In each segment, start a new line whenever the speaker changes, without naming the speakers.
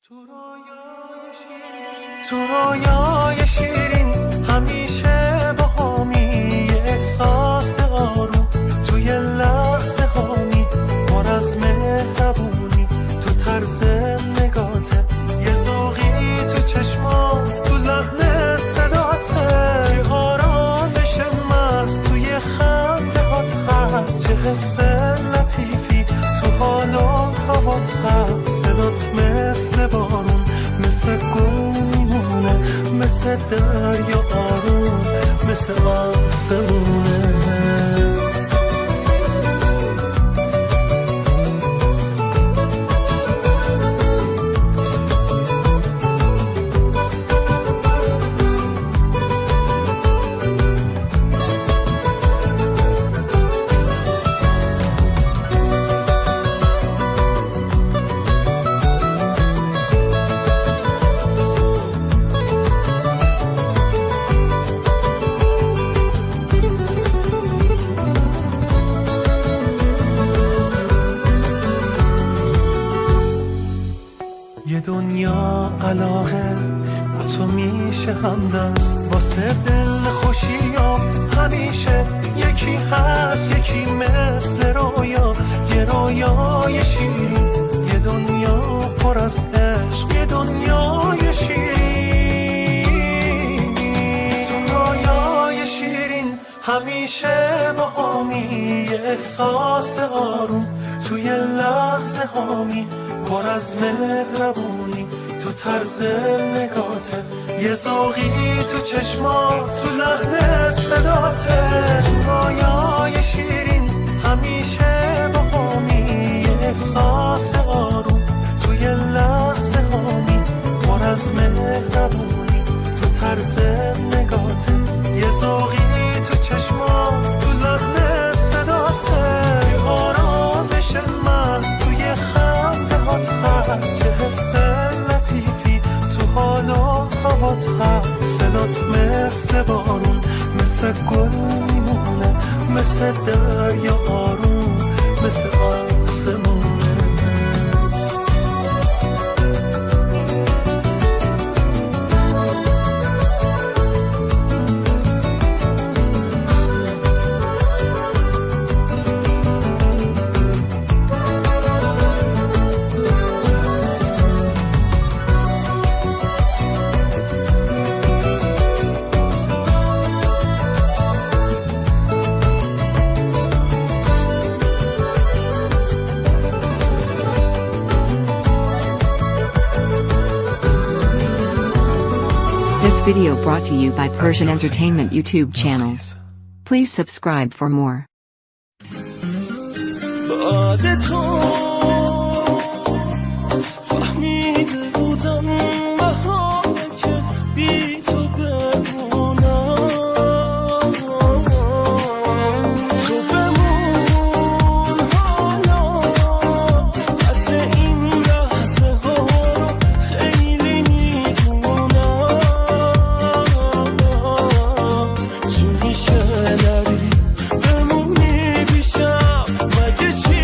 تو رویای شیرین همیشه با همی احساس آروم توی لحظه هامی پر از مهربونی تو طرز نگاته یه ذوقی تو چشمات تو لحن صداته یه آرامش مست توی خنده هات هست چه حس لطیفی تو حال و هوات هست صدات مثل بارون مثل گل میمونه مثل دریا آروم مثل آسمونه دنیا علاقه با تو میشه همدست واسه دل خوشیام همیشه یکی هست یکی مثل رویا یه رویای شیرین یه دنیا پر از عشق یه دنیای شیرین تو رویای شیرین همیشه با همی احساس آروم توی لحظه هامی پر از مهربونی تو طرز نگاته یه ذوقی تو چشمات تو لحن صداته تو رویای شیرین همیشه با همی احساس آروم توی لحظه هامی پر از مهربونی تو طرز نگاته یه ذوقی تو چشمات تو لحن صداته یه آرامش مست توی خنده هات هست چه حس لطیفی تو حال و هوات هست صدات مثل بارون مثل گل میمونه مثل دریا آروم مثل آسمونه
This video brought to you by Persian Entertainment YouTube channel. Please subscribe for more.
بمونی پیشم مگه چی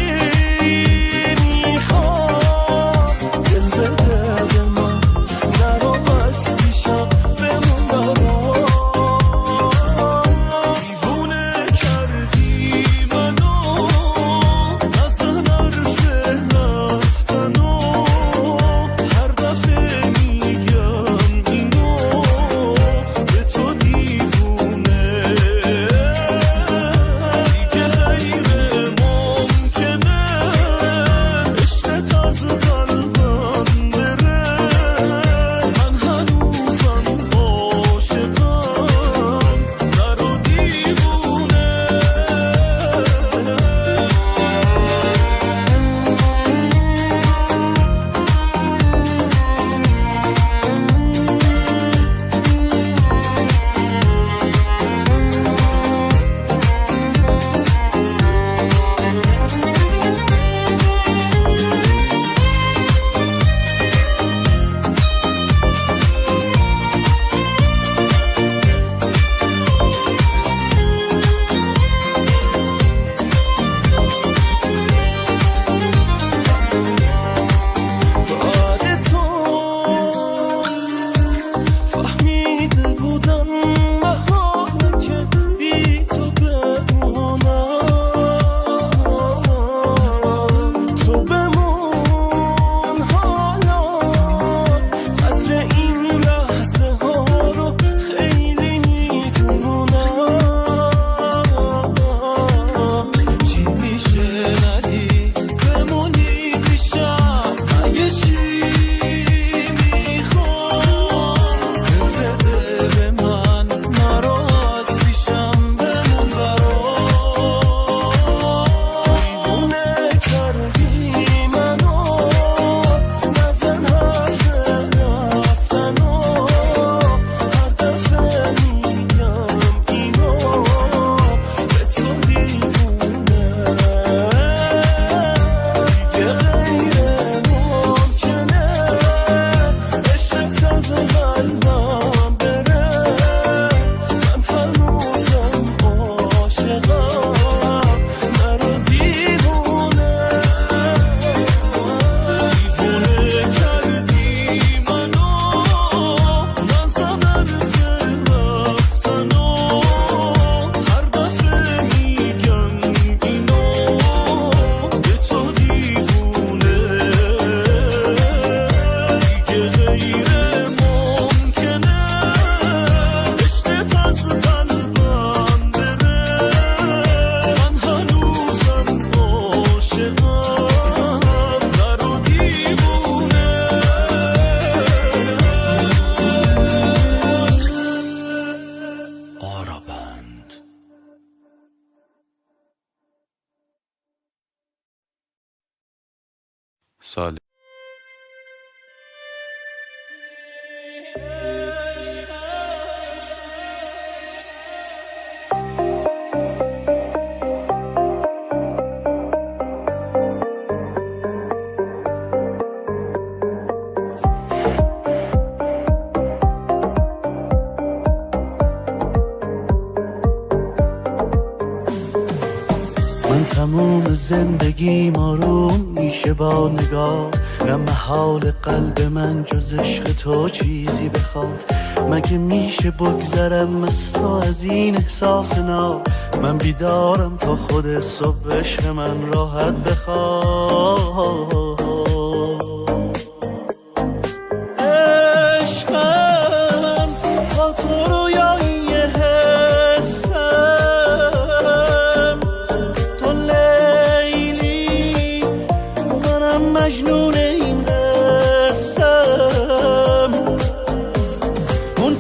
ساله.
تموم زندگیم آروم میشه با نگاه، نه محال قلب من جز عشق تو چیزی بخواد. مگه میشه بگذرم از تو از این احساس ناب؟ من بیدارم تا خود صبح عشق من راحت بخواد. عشقم با تو رویایی حسم، تو لیلی منم مجنون این قسم. اون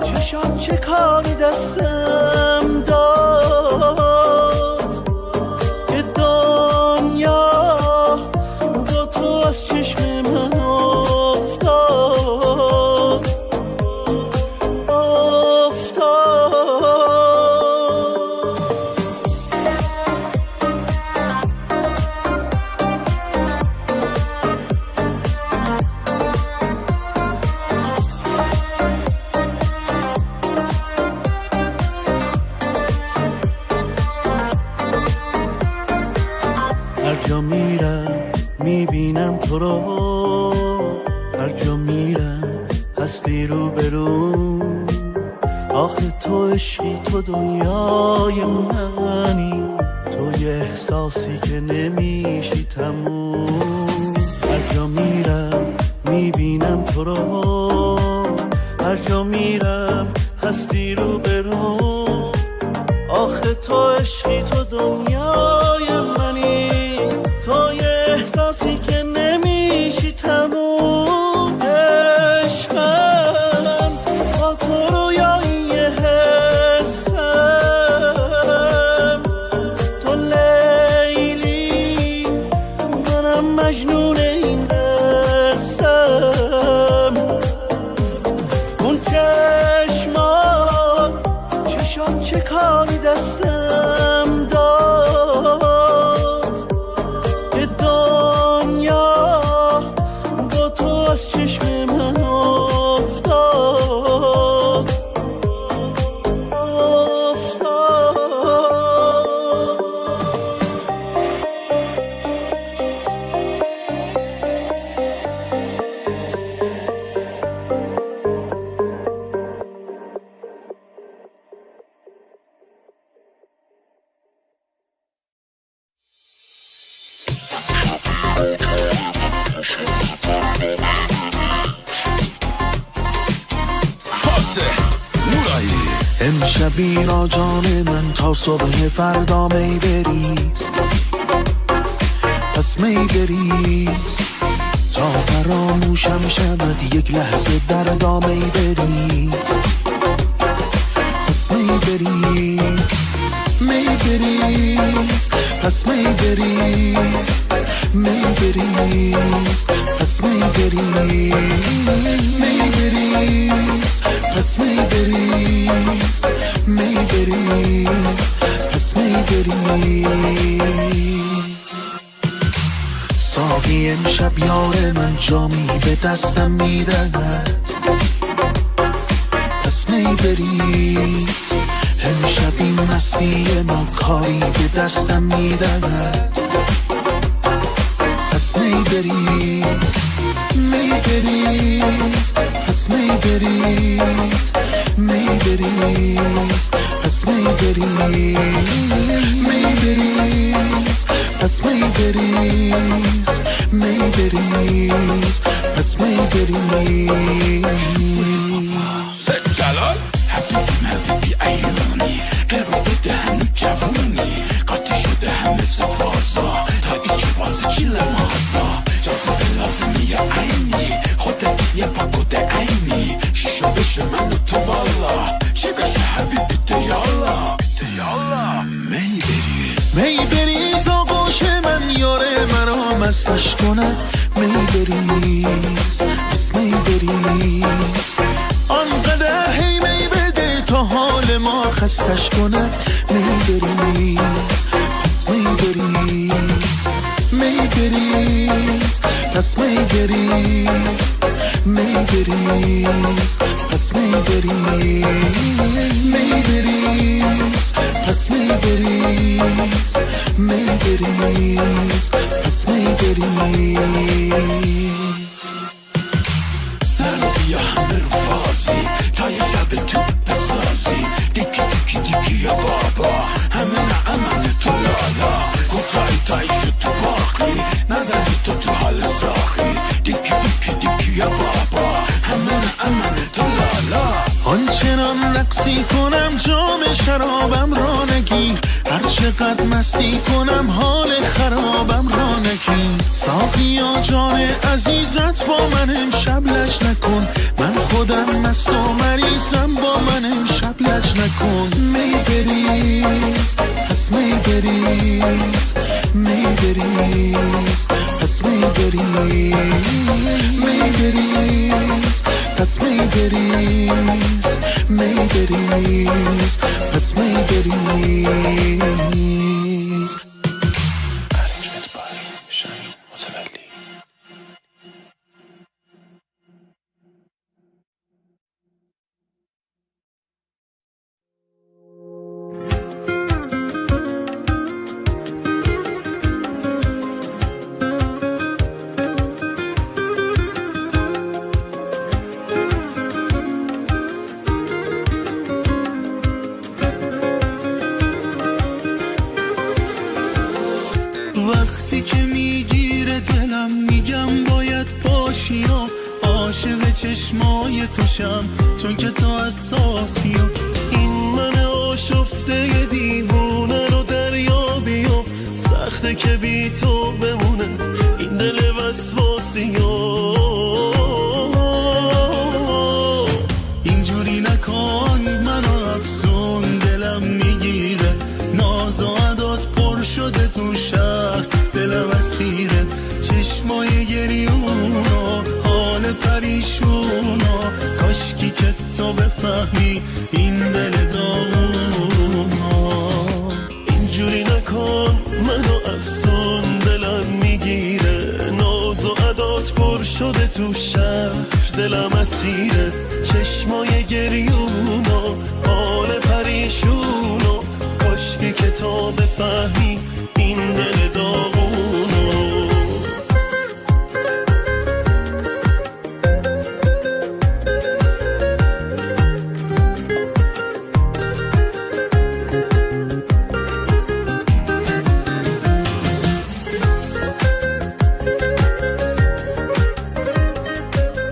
چشات چه کاری دستم داد که دنیا با تو از چشم من افتاد. هر جا میرم میبینم تو رو، هر جا میرم هستی رو برون. آخه تو عشقی، تو دنیای منی، تو یه احساسی که نمیشی تموم. هر جا میرم میبینم تو رو، هر جا میرم هستی رو برون. آخه تو عشقی، تو دنیای منی، تو یه احساسی که نمیشی تموم. عشقم با تو رویایی حسم، تو لیلی منم مجنون این قسم. اون چشات چه کاری دستم داد که دنیا با تو از چشم من افتاد. امشب اینا جان من تا صبح فردا می بریز، پس می بریز تا فراموشم شود یک لحظه دردا می بریز. پس می بریز، می بریز، پس می بریز، می بریز، پس می بریز، می بریز، پس می بریز، می بریز، پس می بریز. ساقی امشب یار من جامی به دستم میدهد، پس می بریز. امشب این مستی ما کاری به دستم میدهد، پس می بریز، می بریز، پس می بریز، می بریز، پس می بریز، می بریز، پس می بریز، می بریز، پس می بریز.
جلال حبیبی ایرانی، قرار بده هنو جوونی، قاطی شده همه سفازا تا ایچی بازی چی لمازا. جازه لازمی یا عینی، خودت یه پاکوده عینی، شیشو بشه منو تو والا، چی بشه حبیبی دیالا. می بریز،
می بریز آقاش من یاره
خستش کند می بریز پس می بریز آنقدر هی می بده تا حال ما خستش کند می بریز پس می بریز می بریز پس می بریز می بریز پس می بریز می بریز پس می بریز می بریز پس می بریز نرو بیا همه رو فارسی تا یه شب تو بسازی دیکی دیکی دیکی یا بابا همه نه امن تو لالا کوتاهی تایی شد تو باقی نزدی تو حال ساخی دیکی دیکی دیکی یا بابا همه نه امن تو لالا آنچنان رقصی کنم جام شرابم را نگیر هر چقدر مستی کنم حال خرابم را نگیر ساقیا جان عزیزت با من امشب لج نکن من خودم مست و مریضم با من امشب لج نکن می بریز پس می بریز می بریز پس می بریز می بریز پس می بریز می بریز پس می بریز ارنجمنت بای شاهین متولی
وقتی که میگیره دلم میگم باید باشی و عاشق چشمای توشم چون که تو اساسی و این من آشفته دیوونه رو دریابی و سخته که بی تو بمونه این دل وسواسی و اینجوری نکن منو افسون دلم میگیره ناز و عدات پر شده تو شهر دلم اسیره چشمای گریون و حال پریشون و کاشکی که تو بفهمی این دل داغون اینجوری نکن منو افسون دلم میگیره ناز و عدات پر شده تو شهر دلم اسیره چشمای گریون و حال پریشون و کاشکی که تو بفهمی این دل داغونو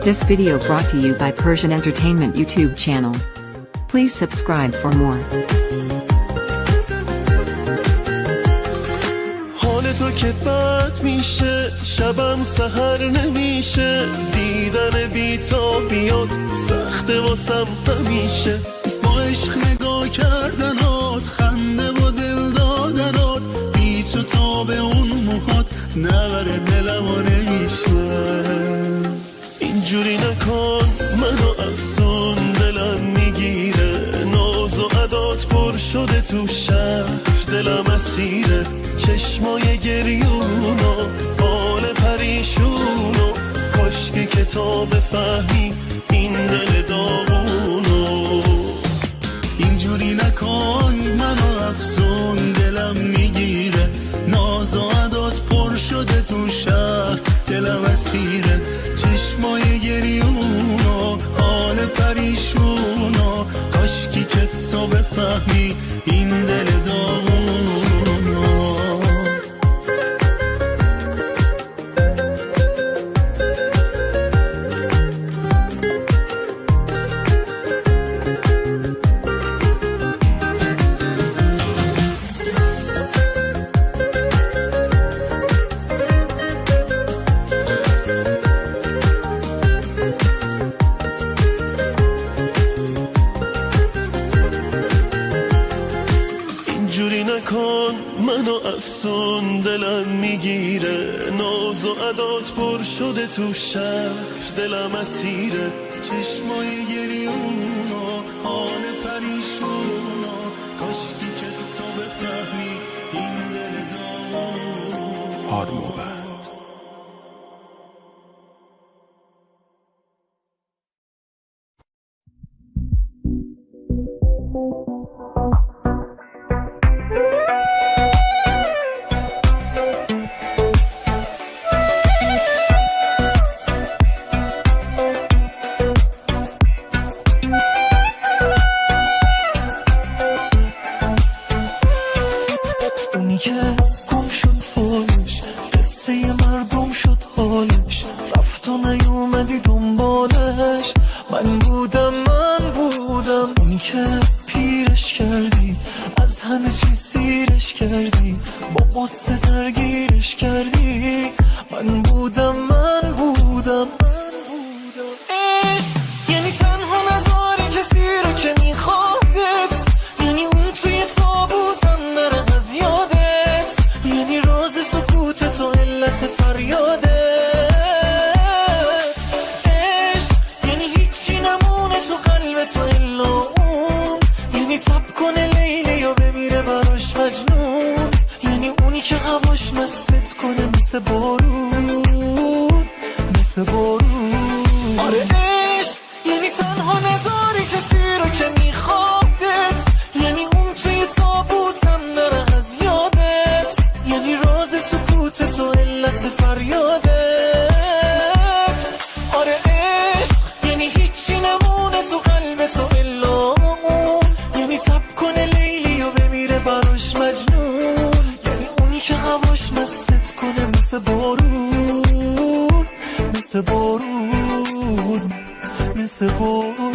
This video brought to you by Persian Entertainment YouTube channel. Please subscribe for more.
حال تو که بد میشه شبم سحر نمیشه دیدن بی تا بیاد سخته واسم همیشه با عشق نگاه کردنات خنده و دل دادنات بی تو تا به اون موهات نبره دلم و نمیشه اینجوری نکن منو افسون دلم میگیره ناز و عدات پر شده تو شهر دلم اسیره چشمای گریون و حال پریشون و کاشکی که تا بفهمی این دل داغونو اینجوری نکن منو افسون دلم میگیره ناز و عدات پر شده تو شهر دلم اسیره چشمای گریون و حال پریشون و کاشکی که تو بفهمی این دل داغونو صدات پر شده تو شهر، دلم اسیره چشمای گریونا، حال پریشونا، کاشکی که تو بفهمی این دل دار
آرموبند.
اونی که گم شد فالش، قصه مردم شد حالش، رفت و نیومدی دنبالش. من بودم اونی که پیرش کردی، از همه چیز سیرش کردی، با قصه درگیرش کردی. من بودم عشق یعنی تنها نذاری کسی رو که میخوادت، یعنی اون توی تابوتم نره از یادت، یعنی راز سکوتت و علت فریادت. عشق یعنی هیچی نمونه تو قلبت و الا اون، یعنی تب کنه لیلی یا بمیره براش مجنون، یعنی اونی که هواش مستت کنه مثل بارون، مثل بارون. آره عشق یعنی تنها نذاری کسی رو که میخوادت، یعنی اون توی تابوتم نره از یادت، یعنی راز سکوتت و علت فریادت. آره عشق یعنی هیچی نمونه تو قلبت و الا اون، یعنی تب کنه لیلی و بمیره براش مجنون، یعنی اونی که هواش مستت کنه مثل بارون، مثل بارون، مثل بارون.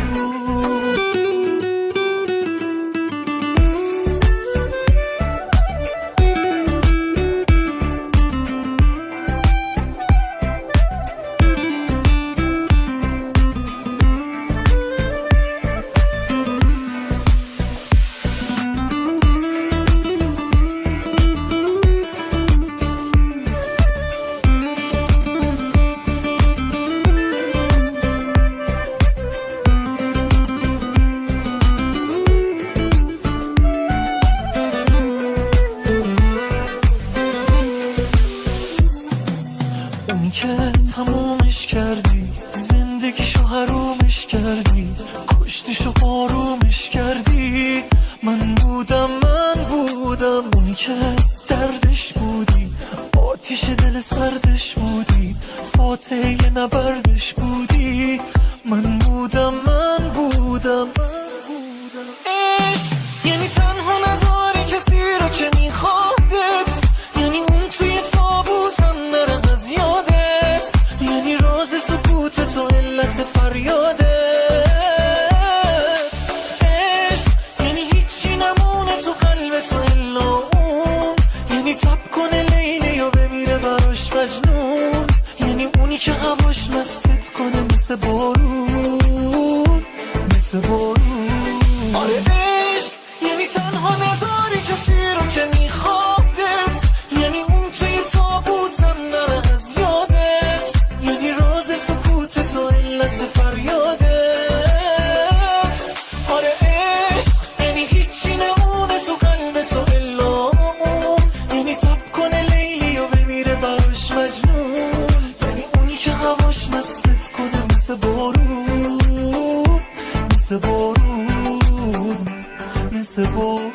اونی که تمومش کردی، زندگیشو حرومش کردی، کشتیشو آرومش کردی. من بودم اونی که دردش بودی، آتیش دل سردش بودی، فاتحه نبردش بودی. من بودم عشق یعنی تنها نذاری کسی رو که میخوادت، یعنی اون توی تابوتم نره از یادت، یعنی راز سکوتت و علت فریادت. عشق یعنی هیچی نمونه تو قلبت و الا اون، یعنی تب کنه لیلی و بمیره براش مجنون، یعنی اونی که هواش مستت کنه مثل بارون، مثل بارون. آره عشق یعنی تنها نذاری کسی رو که میخوادت، یعنی اون توی تابوتم نره از یادت، یعنی راز سکوتت و علت فریادت. آره عشق یعنی هیچی نمونه تو قلبت و الا اون، یعنی تب کنه لیلی و بمیره براش مجنون، یعنی اونی که هواش مستت کنه مثل بارون، مثل بارون، مثل بارون.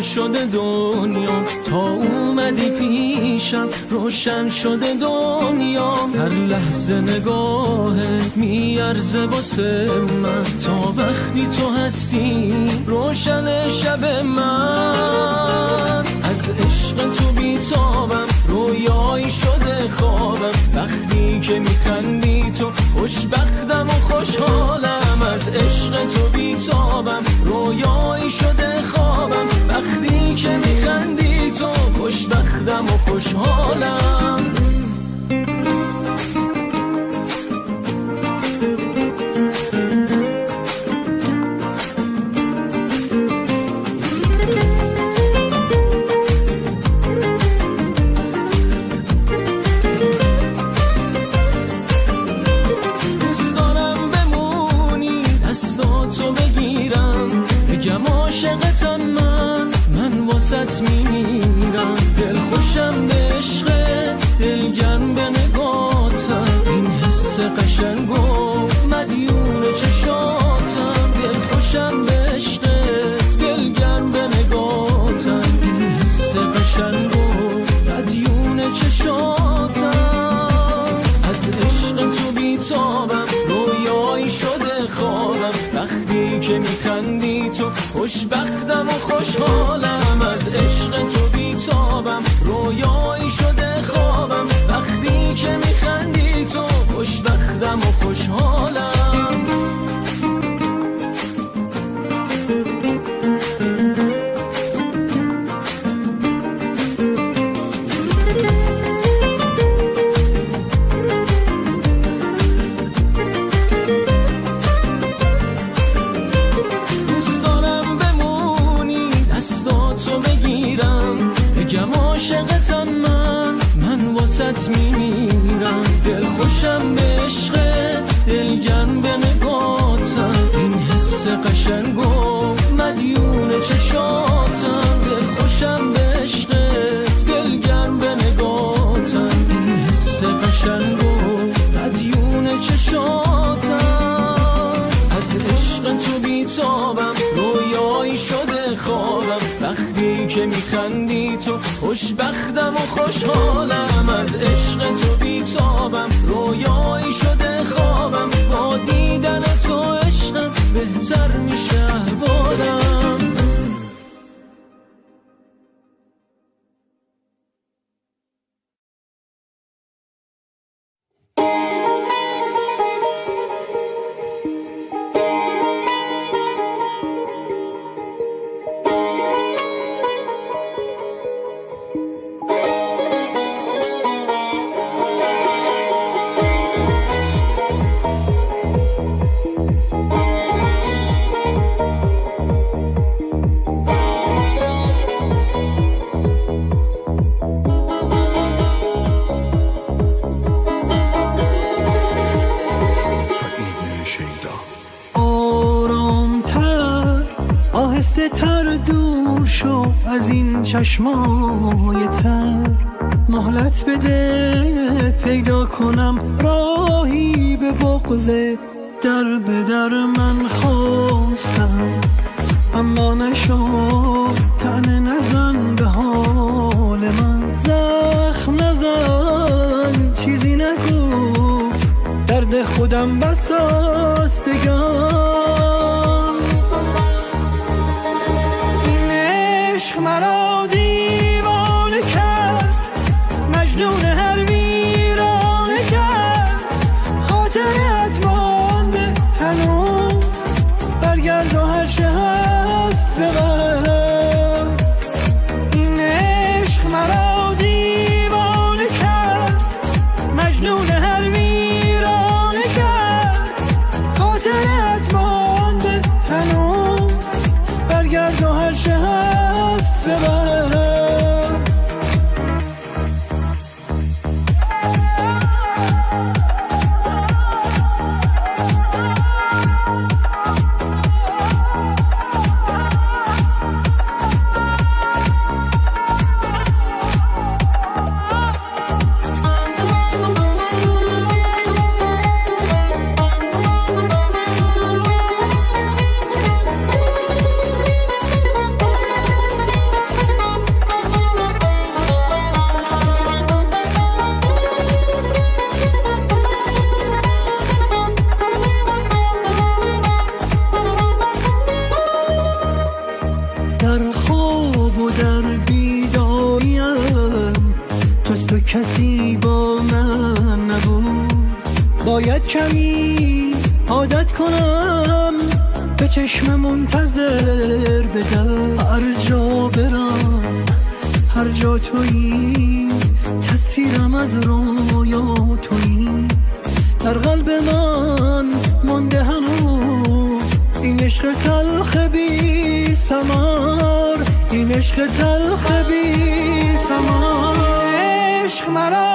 شده دنیا تا اومد اومدی پیشم روشن شده دنیا، هر لحظه نگاهت میارزه واسه من، تا وقتی تو هستی روشن شب من. از عشق تو بیتابم رویایی شده خوابم، وقتی که میخندی تو خوشبختم و خوشحالم. از عشق تو بیتابم رویایی شده خوابم، وقتی که میخندی تو خوشبختم و خوشحالم. عاشقتم من واسط میمیرم، دل خوشم به عشقت، دلگرم به نگاتم، این حس قشنگ و مدیون چشاتم. دل خوشم به عشقت، دلگرم به نگاتم، این حس قشنگ و مدیون چشاتم. از عشق تو بیتابم رویایی شده خوابم، وقتی که میخندی تو خوشبختم و خوشحالم. از عشق تو بیتابم رویایی شده خوابم، وقتی که میخندی تو خوشبختم و خوشحالم. عاشقتم من واسط میمیرم، دل خوشم به عشقت، دلگرم به نگاتم، این حس قشنگ و مدیون چشاتم. دل خوشم به عشقت، دلگرم به نگاتم، این حس قشنگ و مدیون چشاتم. از عشق تو بیتابم رویایی شده خوابم، وقتی که میخندی تو خوشبختم و خوشحالم. از عشق تو بیتابم رویایی شده خوابم، با دیدن تو عشقم بهتر میشه احوالم. چشمای تر مهلت بده، پیدا کنم راهی به بغض در به در من خواستم، اما نشد طعنه نزن به حال من، زخم نزن چیزی نگو، درد خودم بساست دگان. این عشق مرا دیوانه کرد، مجنون هر ویرانه کرد، خاطرت مانده هنوز، برگرد و هر چه هست ببر. این عشق مرا دیوانه کرد، مجنون هر ویرانه کرد، خاطرت کسی با من نبود. باید کمی عادت کنم به چشم منتظر بدم. هر جا برم هر جا تویی، تصویرم از رویا تویی. در قلب من مانده هنوز این عشق تلخ بی ثمر، این عشق تلخ بی ثمر. عشق مرا